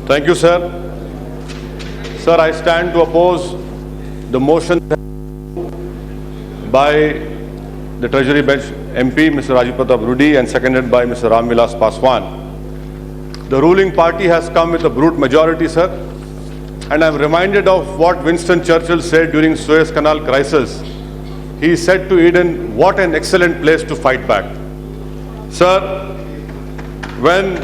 Thank you, sir. Sir, I stand to oppose the motion by the Treasury Bench MP, Mr. Rajiv Pratap Rudy, and seconded by Mr. Ram Vilas Paswan. The ruling party has come with a brute majority, sir, and I'm reminded of what Winston Churchill said during Suez Canal crisis. He said to Eden, what an excellent place to fight back. Sir, when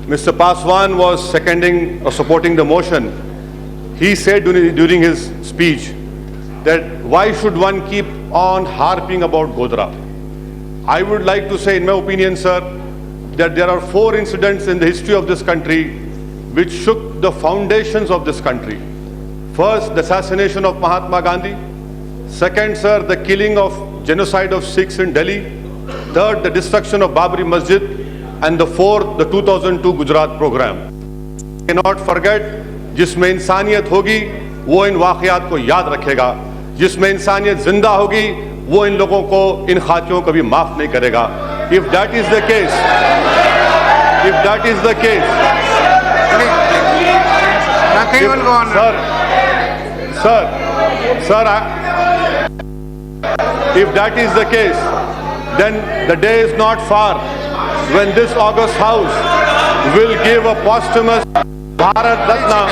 Mr. Paswan was seconding or supporting the motion, he said during his speech that why should one keep on harping about Godhra? I would like to say, in my opinion, sir, that there are 4 incidents in the history of this country which shook the foundations of this country. First, the assassination of Mahatma Gandhi. Second, sir, the killing of genocide of Sikhs in Delhi. Third, the destruction of Babri Masjid. And the fourth, the 2002 Gujarat program. Cannot forget, जिसमें इंसानियत होगी वो इन वाक़यात को याद रखेगा, जिसमें इंसानियत जिंदा होगी वो इन लोगों को, इन खातियों को भी माफ नहीं करेगा. If that is the case, nothing will go on. If that is the case, then the day is not far when this august house will give a posthumous Bharat Ratna,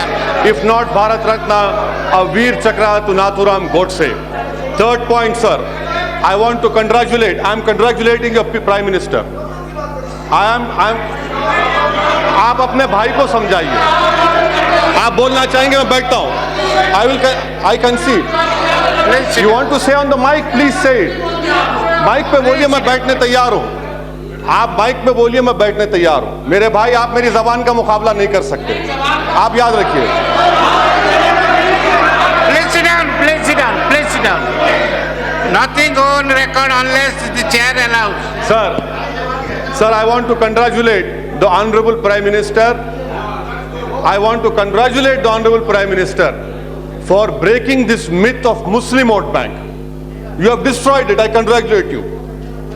if not Bharat Ratna, a Veer Chakra to Nathuram Godse. Third point, sir, I want to congratulate, I am congratulating your Prime Minister. आप अपने भाई को समझाइए. आप बोलना चाहेंगे, मैं बैठता हूँ. I concede. You want to say on the mic, please say it. Mic पे बोलिए, मैं बैठने तैयार हूँ. आप माइक पे बोलिए, मैं बैठने तैयार हूँ. मेरे भाई, आप मेरी जबान का मुकाबला नहीं कर सकते. आप याद रखिए. Please sit down, please sit down, please sit down. Nothing on record unless the chair allows. Sir, I want to congratulate the Honorable Prime Minister. I want to congratulate the Honorable Prime Minister for breaking this myth of Muslim vote bank. You have destroyed it, I congratulate you.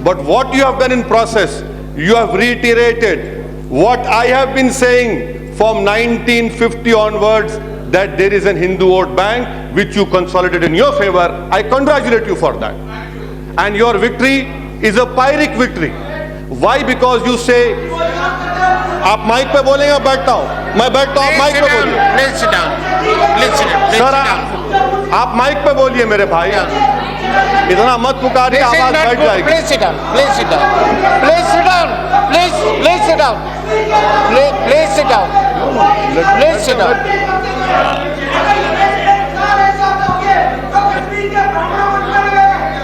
But what you have done in process, you have reiterated what I have been saying from 1950 onwards, that there is an Hindu vote bank which you consolidated in your favor. I congratulate you for that. And your victory is a Pyrrhic victory. Why? Because you say, आप mic पे बोलेंगे, बैठता हूँ, मैं बैठता हूँ, आप mic पे बोलिए. Please sit down. Please sit down. Sir, आप माइक पे बोलिए मेरे भाई. इतना मत पुकारिए, आवाज बैठ जाएगी. Please sit down. Please sit down. Please sit down. Please sit down. Please sit down. Please sit down.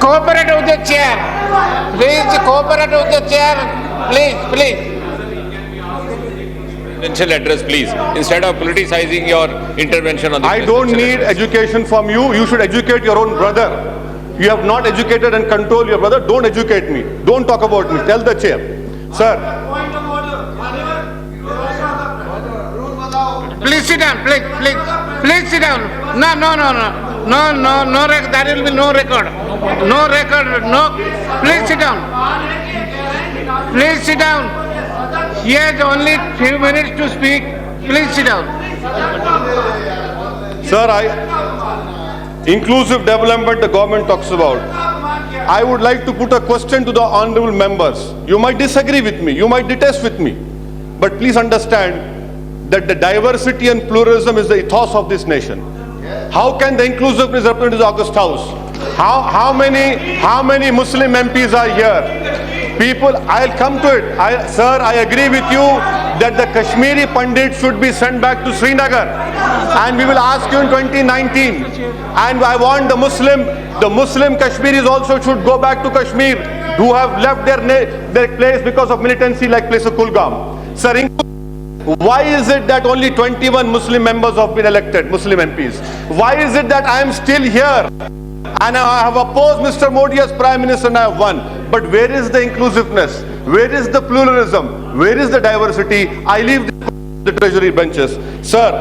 Cooperate with the chair. Please cooperate with the chair. Please. Presidential address, please, instead of politicizing your intervention on the I don't need education from you. You should educate your own brother. You have not educated and controlled your brother. Don't educate me. Don't talk about me. Tell the chair. Sir. Please sit down. Please sit down. No. There will be no record. No. Please sit down. Please sit down. He has only few minutes to speak. Please sit down. Sir, inclusive development the government talks about. I would like to put a question to the honorable members. You might disagree with me, you might detest with me, but please understand that the diversity and pluralism is the ethos of this nation. How can the inclusiveness represent the August House? How many Muslim MPs are here? People, I'll come to it. Sir, I agree with you that the Kashmiri Pandit should be sent back to Srinagar, and we will ask you in 2019. And I want the Muslim Kashmiris also should go back to Kashmir, who have left their place because of militancy, like place of Kulgam. Sir, why is it that only 21 Muslim members have been elected, Muslim MPs? Why is it that I am still here? And I have opposed Mr. Modi as Prime Minister and I have won. But where is the inclusiveness? Where is the pluralism? Where is the diversity? I leave the Treasury benches. Sir,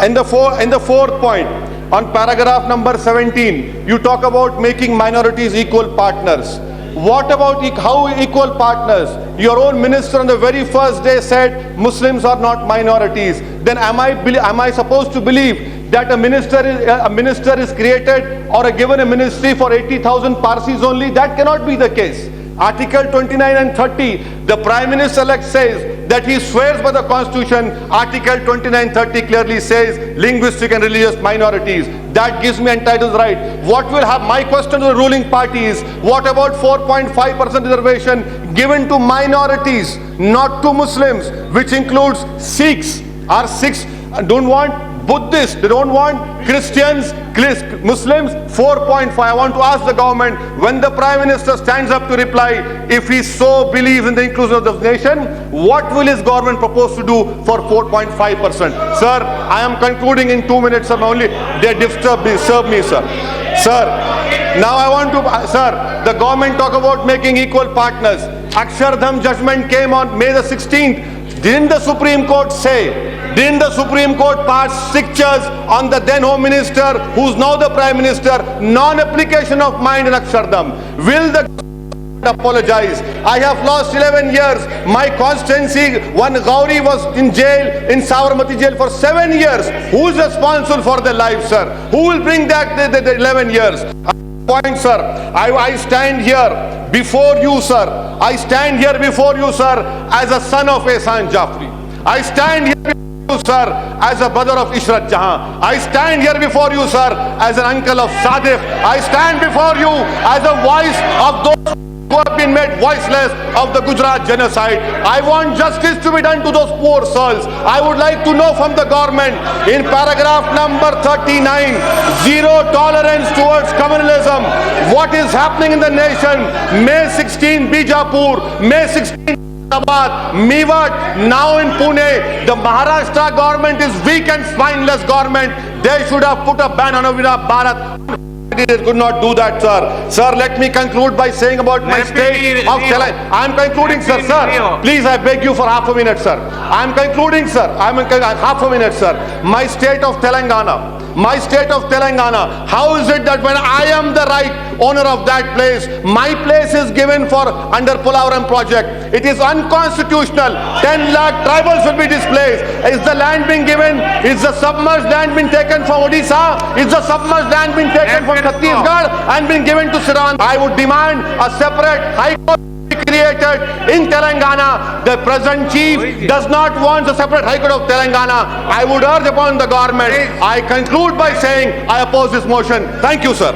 in the fourth point, on paragraph number 17, you talk about making minorities equal partners. What about how equal partners? Your own minister on the very first day said Muslims are not minorities. Then am I supposed to believe that a minister is created or given a ministry for 80,000 Parsis only? That cannot be the case. Article 29 and 30, the Prime Minister-elect says that he swears by the Constitution. Article 29-30 clearly says linguistic and religious minorities. That gives me entitled right. What will have my question to the ruling party is, what about 4.5% reservation given to minorities, not to Muslims, which includes Sikhs? Our Sikhs don't want Buddhists, they don't want Christians, Muslims. 4.5. I want to ask the government, when the Prime Minister stands up to reply, if he so believes in the inclusion of the nation, what will his government propose to do for 4.5%? Sir, I am concluding in 2 minutes, sir. Only they disturb me, sir. Sir, now I want to, sir, the government talk about making equal partners. Akshardham judgment came on May the 16th. Didn't the Supreme Court pass strictures on the then Home Minister, who's now the Prime Minister, non-application of mine in Akshardham? Will the apologize? I have lost 11 years. My constituency, one Gauri was in jail, in Sabarmati jail for 7 years. Who is responsible for their life, sir? Who will bring back the 11 years? Point, sir. I stand here before you, sir. I stand here before you, sir, as a son of Ehsan Jafri. I stand here before you, sir, as a brother of Ishrat Jahan. I stand here before you, sir, as an uncle of Sadiq. I stand before you as a voice of those who have been made voiceless of the Gujarat genocide. I want justice to be done to those poor souls. I would like to know from the government, in paragraph number 39, zero tolerance towards communalism. What is happening in the nation? May 16, Bijapur. May 16, Mewat, now in Pune. The Maharashtra government is weak and spineless government. They should have put a ban on Avira Bharat. They could not do that, sir. Sir, let me conclude by saying about my state of Telangana. I am concluding, sir. Sir, please, I beg you for half a minute, sir. I am concluding, sir. Half a minute, sir. My state of Telangana. My state of Telangana. How is it that when I am the right owner of that place, my place is given for under Polavaram project? It is unconstitutional. 10 lakh tribals will be displaced. Is the land being given? Is the submerged land being taken from Odisha? Is the submerged land being taken from Chhattisgarh and been given to Siran? I would demand a separate high court be created in Telangana. The present chief does not want a separate high court of Telangana. I would urge upon the government. I conclude by saying I oppose this motion. Thank you, sir.